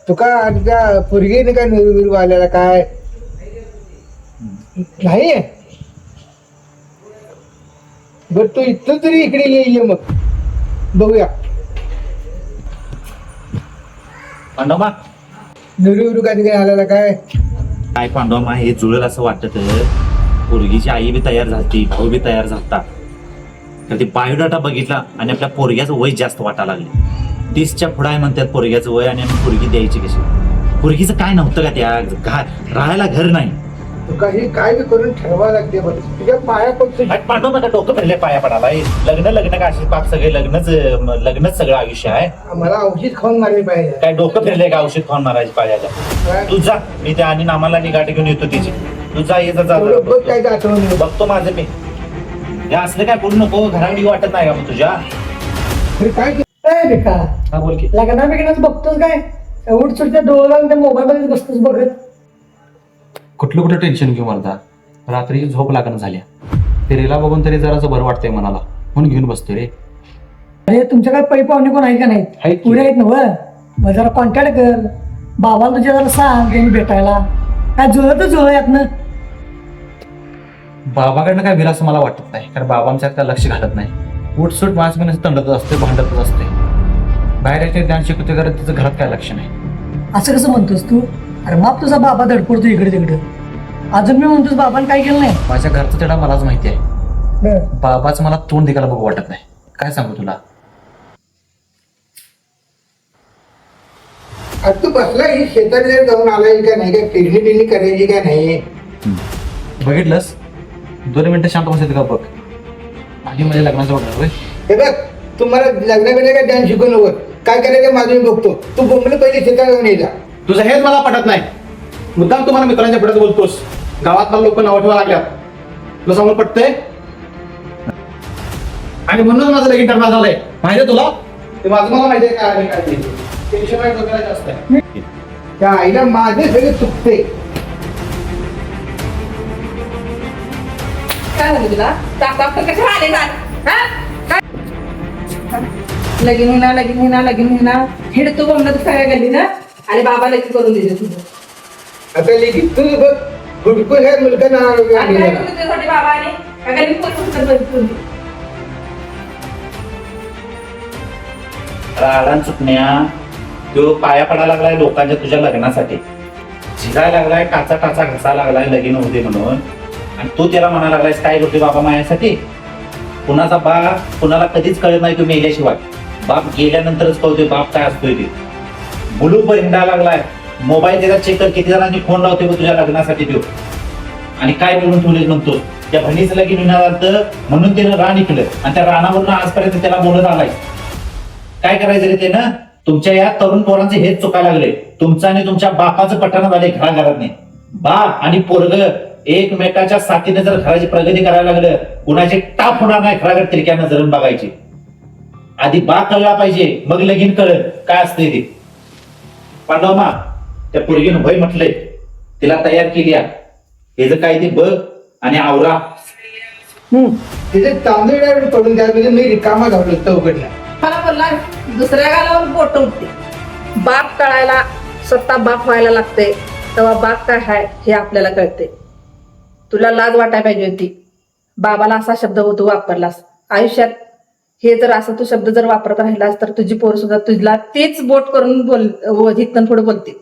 तुका त्या पोरगीने काय निरू आलेला काय नाही बर तू इथं तरी इकडे ये मग बघूया पांडवमा निरू काय आलेला काय काय पांडवमा हे जुळेल असं वाटत पोरगीची आई बी तयार झाली भाऊ बी तयार झालता तर ते बायोडाटा बघितला आणि आपल्या पोरग्याचं वय जास्त वाटायला लागले 30च्या पुढे आहे म्हणतात पोरग्याचं वय आणि आम्ही पोरगी द्यायची कशी पोरगीचं काय नव्हतं का त्या राहायला घर नाही तुका हे काय बी करून ठरवा लागते बरं तुझ्या पाया पडतो पांडव नका डोकं फिरले पाया पडाला लग्न का अशी पाक सगळे लग्नच सगळं आयुष्य आहे मला औषध खाऊन मारले पाहिजे काय डोकं फिरले का औषध खाऊन मारायची पायाला तू जा मी त्या आणि नामाला गाठी घेऊन येतो तिची तू जा ये जा बघ काय आठवण बघतो माझं मी हे असलं काय बोलू नको घराकडे वाटत नाही का मग तुझ्या काय बेका हा बोल की लग्ना बिग्नाच बघतोस काय उठ सुटच्या डोळा मोबाईल मध्ये बसतोस बघत कुठलं टेन्शन घेऊ मला रात्री झोप लागणं झाल्या ते रेला बघून तरी जरासं बरं वाटतंय मनाला म्हणून घेऊन बसतोय रे अरे तुमच्या काय पै पाहुणे कोण आहे का आहेत नाही की. पुढे आहेत ना मग जरा कॉन्टॅक्ट कर बाबाला तुझ्या जरा सांग त्यांनी भेटायला काय जुळत जुळ यातनं बाबाकडनं काय विलास मला वाटत नाही कारण बाबांच्यात काय लक्ष घालत नाही उठसूट माणसं तंडतच असते भांडतच असते बाहेर याचे ज्ञान शिकवते कारण तिचं घरात काय लक्ष नाही असं कसं म्हणतोस तू अरे माप तुझा बाबा धडपडतो इकडे तिकडे अजून मी म्हणतोस बाबाने काय केलं नाही माझ्या घरचं तेवढा मलाच माहिती आहे बाबाच मला तोंड दिकायला बघू वाटत नाही काय सांगू तुला तू बसला ही शेतात जाऊन आलाय का नाही काय पेरणी बिरणी करायची का नाही बघितलंस 2 मिनिटं शांत बसायचं का बघ आणि माझ्या लग्नाचं बघणार होय हे बघ तुम्हाला लग्न बिग्न काय ध्यान शिकू नको काय करायचं माझं मी बघतो तू बोंबले पहिले शेतात जाऊन ये जा तुझं हेच मला पटत नाही मुद्दाम तुम्हाला मित्रांच्या पुढे बोलतोस गावातला लोक नाव ठेवा लागल्यात तुला समोर पटतंय आणि म्हणून माझं लगीन ठरणार झालंय माहितीये तुला ते माझं मला माहितीये काय आहे, काय नाही. टेन्शन नाही डोक्याला जास्त आहे त्या आईला माझे सगळे चुकते काय झालं तुला ताप कशा आले लगीन हिडतो बोमला तू सगळ्या गल्ली ना आणि बाबा लगीन करून दिले तुझं आता लेखी तू बघ हुडकून ह्या मुलगा ना काय करून तुझ्यासाठी बाबा आणि का गल्लीत करून तुम्ही राडान चुकण्या तो पाया पडायला लागलाय लोकांच्या तुझ्या लग्नासाठी झिजायला लागलाय टाचा घसा लागलाय लगीन होते म्हणून आणि तू त्याला म्हणायला लागलायस काय करतोय बाबा माझ्यासाठी कुणाचा बाप कुणाला कधीच कळत नाही तू मेल्याशिवाय बाप गेल्यानंतरच कळतोय बाप काय असतोय ते मुलूक हिंडायला लागलाय मोबाईल त्याचा चेक कर किती जणांनी फोन लावतोय तुझ्या लग्नासाठी तो आणि काय बोलून ठेवले म्हणतो त्या बहिणीचं लगीन होणार म्हणून त्यानं रान इकलं आणि त्या रानावरून आजपर्यंत त्याला बोलत आलाय काय करायचं रे ते ना तुमच्या या तरुण पोरांचे हेच चुकायला लागले तुमचं आणि तुमच्या बापाचं पटणं झालंय घराघरात नाही बाप आणि पोरग एकमेकाच्या साथीने जर घराची प्रगती करायला लागलं कुणाचे टाप होणार नाही घराकडे तिरक्या नजरेनं बघायची आधी बाप कळला पाहिजे मग लगीन कळत काय असते ते पांडवमा त्या पोरगीनं भय म्हटलंय तिला तयार केली हे जर काय ते बघ आणि आवरा तिथे तांदूळ पडून द्या म्हणजे मी रिकामा घाललो चौकडला मला बोलला दुसऱ्या गालावर बोट उठते बाप कळायला स्वतः बाप व्हायला लागते तेव्हा बाप काय आहे हे आपल्याला कळते तुला लाज वाटायला पाहिजे होती बाबाला असा शब्द तू वापरलास आयुष्यात हे जर असं तू शब्द जर वापरत राहिलास तर तुझी पोर सुद्धा तुझला तेच बोट करून हितन पुढे बोलते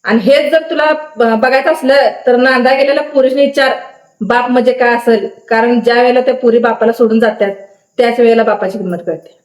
आणि हेच जर तुला बघायचं असलं तर नांदा गेलेल्या पुरुषने विचार बाप म्हणजे काय असेल कारण ज्या वेळेला त्या पुरी बापाला सोडून जातात त्याच वेळेला बापाची किंमत कळते